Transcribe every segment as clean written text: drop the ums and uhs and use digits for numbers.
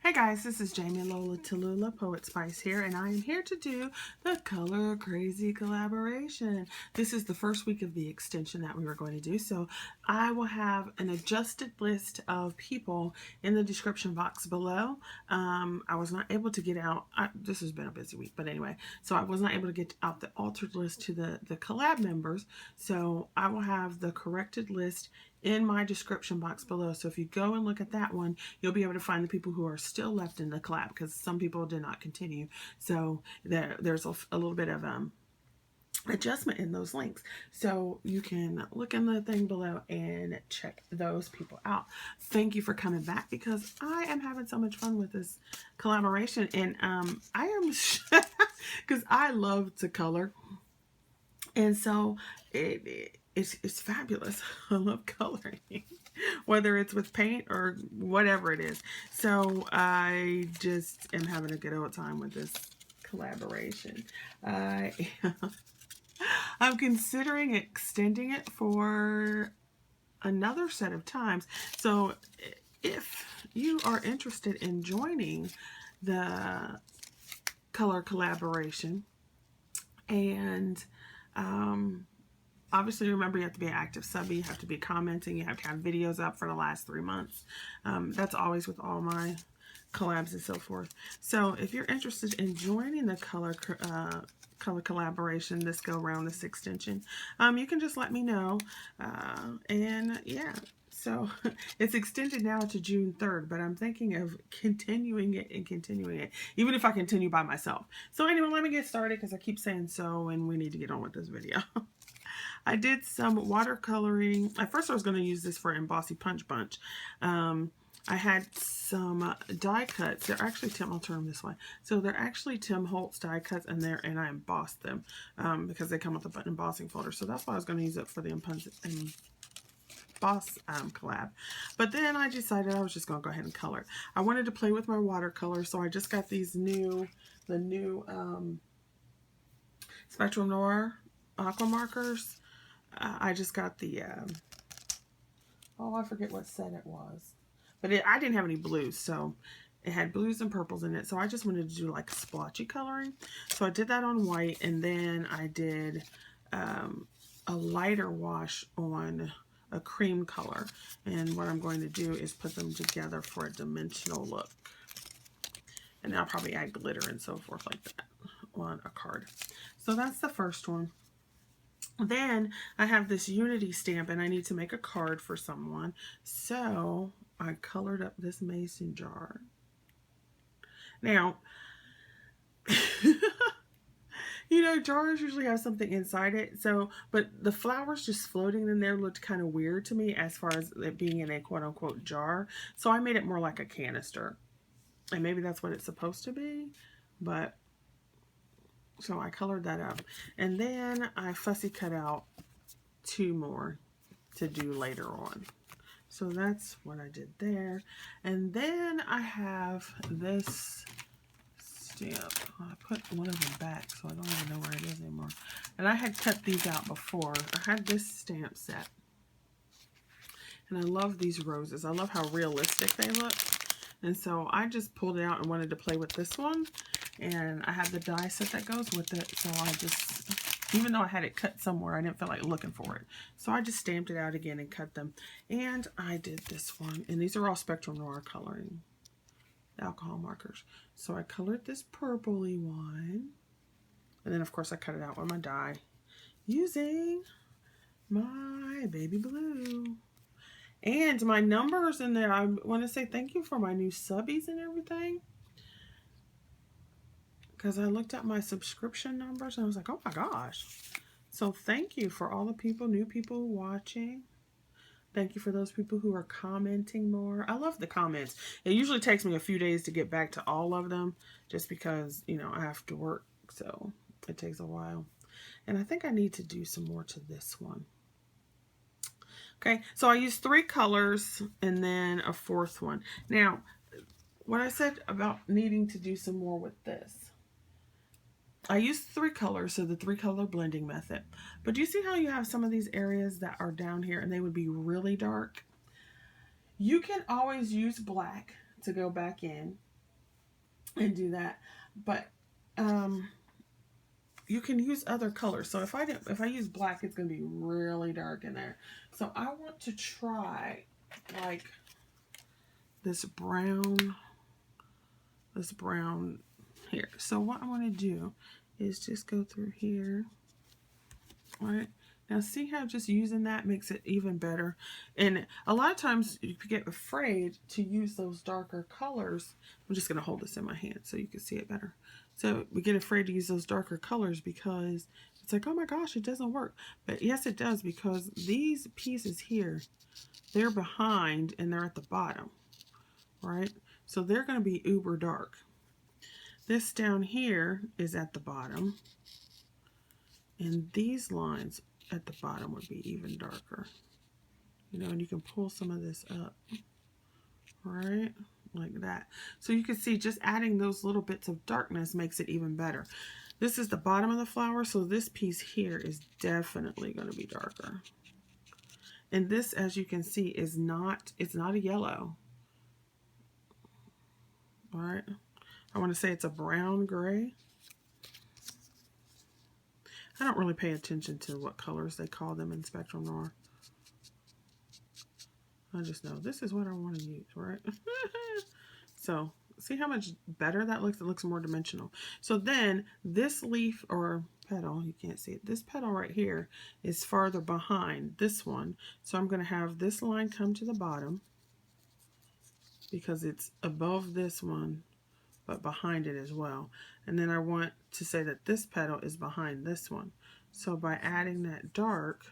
Hey guys, this is Jamie Lola Tallulah, Poetspice here, and I am here to do the Color Crazy collaboration. This is the first week of the extension that we were going to do, so I will have an adjusted list of people in the description box below. I was not able to get out, this has been a busy week, but anyway, so I was not able to get out the altered list to the collab members, so I will have the corrected list in my description box below. So if you go and look at that one, you'll be able to find the people who are still left in the collab, because some people did not continue. So there's a little bit of adjustment in those links. So you can look in the thing below and check those people out. Thank you for coming back, because I am having so much fun with this collaboration. And I am, because I love to color. And so it's fabulous. I love coloring, whether it's with paint or whatever it is. So I just am having a good old time with this collaboration. I'm considering extending it for another set of times. So if you are interested in joining the color collaboration, and obviously, remember, you have to be an active sub, you have to be commenting, you have to have videos up for the last 3 months. That's always with all my collabs and so forth. So if you're interested in joining the color collaboration this go around, this extension, you can just let me know. And yeah, so it's extended now to June 3rd, but I'm thinking of continuing it, even if I continue by myself. So anyway, let me get started, because I keep saying so, and we need to get on with this video. I did some watercoloring. At first I was going to use this for Embossy Punch Bunch. I had some die cuts. They're actually Tim, I'll turn them this way. So they're actually Tim Holtz die cuts, and I embossed them because they come with a embossing folder. So that's why I was going to use it for the emboss collab. But then I decided I was just going to go ahead and color. I wanted to play with my watercolor, so I just got these the new Spectrum Noir aqua markers. I just got the, oh, I forget what set it was. But I didn't have any blues, so it had blues and purples in it. So I just wanted to do like splotchy coloring. So I did that on white, and then I did a lighter wash on a cream color. And what I'm going to do is put them together for a dimensional look. And then I'll probably add glitter and so forth like that on a card. So that's the first one. Then I have this Unity stamp, and I need to make a card for someone. So I colored up this mason jar. Now, you know, jars usually have something inside it. So, but the flowers just floating in there looked kind of weird to me as far as it being in a quote-unquote jar. So I made it more like a canister. And maybe that's what it's supposed to be. But so I colored that up. And then I fussy cut out 2 more to do later on. So that's what I did there. And then I have this stamp. I put one of them back, so I don't even know where it is anymore. And I had cut these out before. I had this stamp set. And I love these roses. I love how realistic they look. And so I just pulled it out and wanted to play with this one. And I have the die set that goes with it. So I just, even though I had it cut somewhere, I didn't feel like looking for it. So I just stamped it out again and cut them. And I did this one. And these are all Spectrum Noir coloring alcohol markers. So I colored this purpley one. And then, of course, I cut it out with my die using my baby blue. And my numbers in there, I want to say thank you for my new subbies and everything. Because I looked at my subscription numbers and I was like, oh my gosh. So thank you for all the people, new people watching. Thank you for those people who are commenting more. I love the comments. It usually takes me a few days to get back to all of them, just because, you know, I have to work. So it takes a while. And I think I need to do some more to this one. Okay, so I used 3 colors and then a 4th one. Now, what I said about needing to do some more with this, I used 3 colors, so the 3-color blending method. But do you see how you have some of these areas that are down here and they would be really dark? You can always use black to go back in and do that. But you can use other colors. So if I use black, it's going to be really dark in there. So I want to try like this brown here. So what I want to do is just go through here. All right. Now see how just using that makes it even better. And a lot of times you get afraid to use those darker colors. I'm just going to hold this in my hand so you can see it better. So we get afraid to use those darker colors because it's like, oh my gosh, it doesn't work. But yes, it does, because these pieces here, they're behind and they're at the bottom, right? So they're going to be uber dark. This down here is at the bottom, and these lines at the bottom would be even darker. You know, and you can pull some of this up, right? Like that. So you can see just adding those little bits of darkness makes it even better. This is the bottom of the flower, so this piece here is definitely going to be darker. And this, as you can see, is not, it's not a yellow. All right. I want to say it's a brown gray. I don't really pay attention to what colors they call them in Spectrum Noir. I just know this is what I want to use, right? So see how much better that looks? It looks more dimensional. So then this leaf or petal, you can't see it, this petal right here is farther behind this one. So I'm going to have this line come to the bottom because it's above this one, but behind it as well. And then I want to say that this petal is behind this one. So by adding that dark,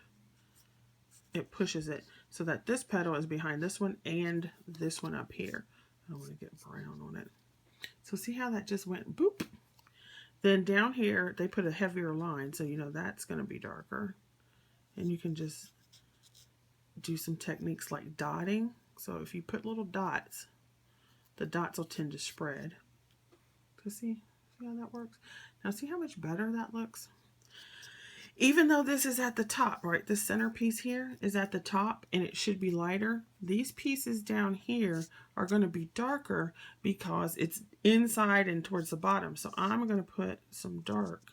it pushes it so that this petal is behind this one and this one up here. I don't want to get brown on it. So see how that just went boop? Then down here, they put a heavier line, so you know that's going to be darker. And you can just do some techniques like dotting. So if you put little dots, the dots will tend to spread. So see how that works? Now see how much better that looks? Even though this is at the top, right? This center piece here is at the top and it should be lighter. These pieces down here are going to be darker because it's inside and towards the bottom. So I'm going to put some dark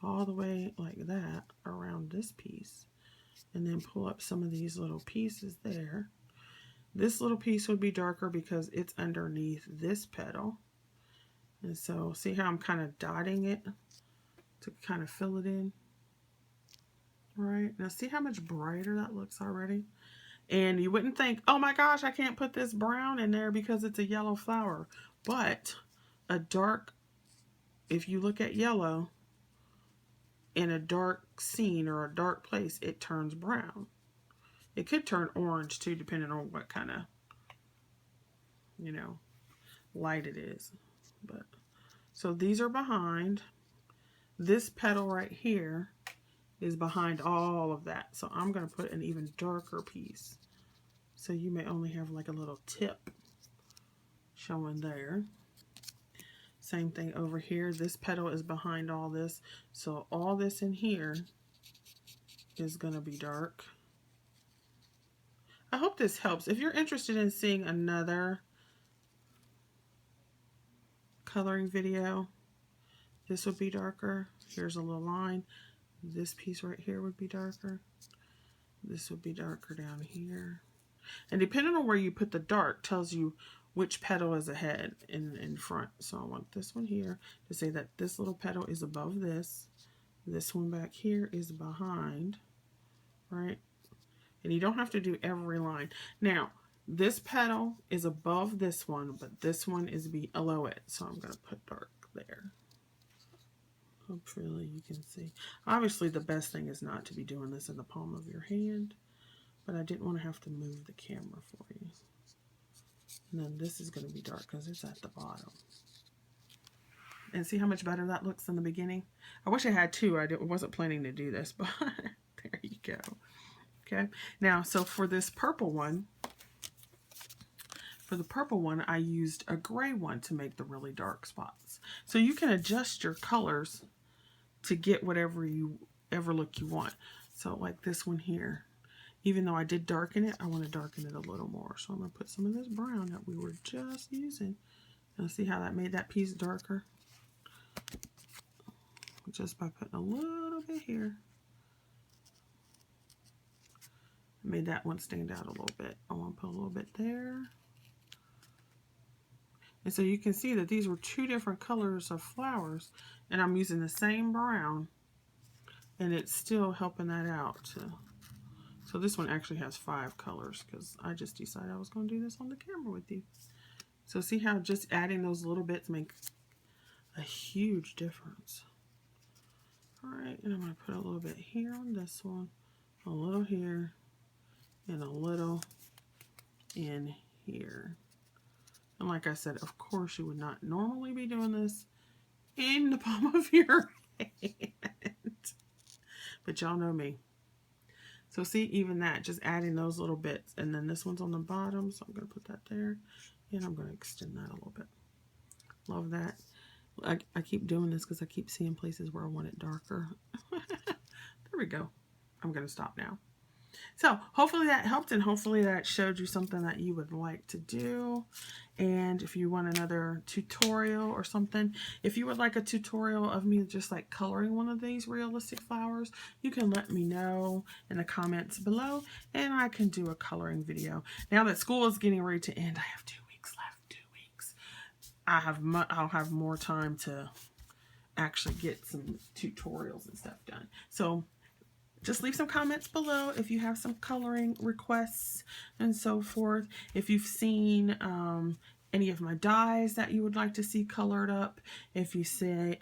all the way like that around this piece and then pull up some of these little pieces there. This little piece would be darker because it's underneath this petal. And so see how I'm kind of dotting it to kind of fill it in? Right, now see how much brighter that looks already? And you wouldn't think, oh my gosh, I can't put this brown in there because it's a yellow flower. But a dark, if you look at yellow in a dark scene or a dark place, it turns brown. It could turn orange too, depending on what kind of, you know, light it is. But so these are behind. This petal right here is behind all of that. So I'm going to put an even darker piece. So you may only have like a little tip showing there. Same thing over here. This petal is behind all this. So all this in here is going to be dark. I hope this helps. If you're interested in seeing another coloring video, this would be darker. Here's a little line. This piece right here would be darker. This would be darker down here. And depending on where you put the dark tells you which petal is ahead in front. So I want this one here to say that this little petal is above this. This one back here is behind, right? And you don't have to do every line. Now, this petal is above this one, but this one is below it. So I'm going to put dark there. Hopefully you can see. Obviously the best thing is not to be doing this in the palm of your hand, but I didn't want to have to move the camera for you. And then this is going to be dark because it's at the bottom. And see how much better that looks in the beginning? I wish I had two. I wasn't planning to do this, but there you go. Okay. Now, so for this purple one, I used a gray one to make the really dark spots. So you can adjust your colors to get whatever look you want. So like this one here, even though I did darken it, I want to darken it a little more. So I'm going to put some of this brown that we were just using Now see how that made that piece darker? Just by putting a little bit here. Made that one stand out a little bit. I want to put a little bit there. And so you can see that these were two different colors of flowers, and I'm using the same brown, and it's still helping that out. So this one actually has 5 colors because I just decided I was going to do this on the camera with you. So see how just adding those little bits make a huge difference. All right, and I'm going to put a little bit here on this one, a little here, and a little in here. And like I said, of course, you would not normally be doing this in the palm of your hand. But y'all know me. So see, even that, just adding those little bits. And then this one's on the bottom, so I'm going to put that there. And I'm going to extend that a little bit. Love that. I keep doing this because I keep seeing places where I want it darker. There we go. I'm going to stop now. So hopefully that helped, and hopefully that showed you something that you would like to do. And if you want another tutorial or something, if you would like a tutorial of me just like coloring one of these realistic flowers, you can let me know in the comments below, and I can do a coloring video. Now that school is getting ready to end, I have 2 weeks left. 2 weeks. I'll have more time to actually get some tutorials and stuff done. So just leave some comments below if you have some coloring requests and so forth. If you've seen any of my dies that you would like to see colored up, if you've seen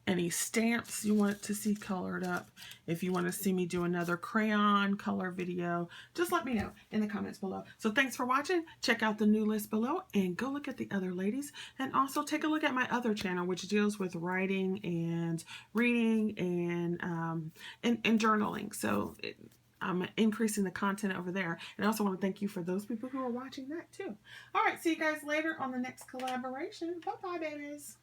any stamps you want to see colored up, if you want to see me do another crayon color video, just let me know in the comments below. So thanks for watching. Check out the new list below and go look at the other ladies, and also take a look at my other channel, which deals with writing and reading and journaling. So I'm increasing the content over there. And I also want to thank you for those people who are watching that too. All right, see you guys later on the next collaboration. Bye-bye, babies.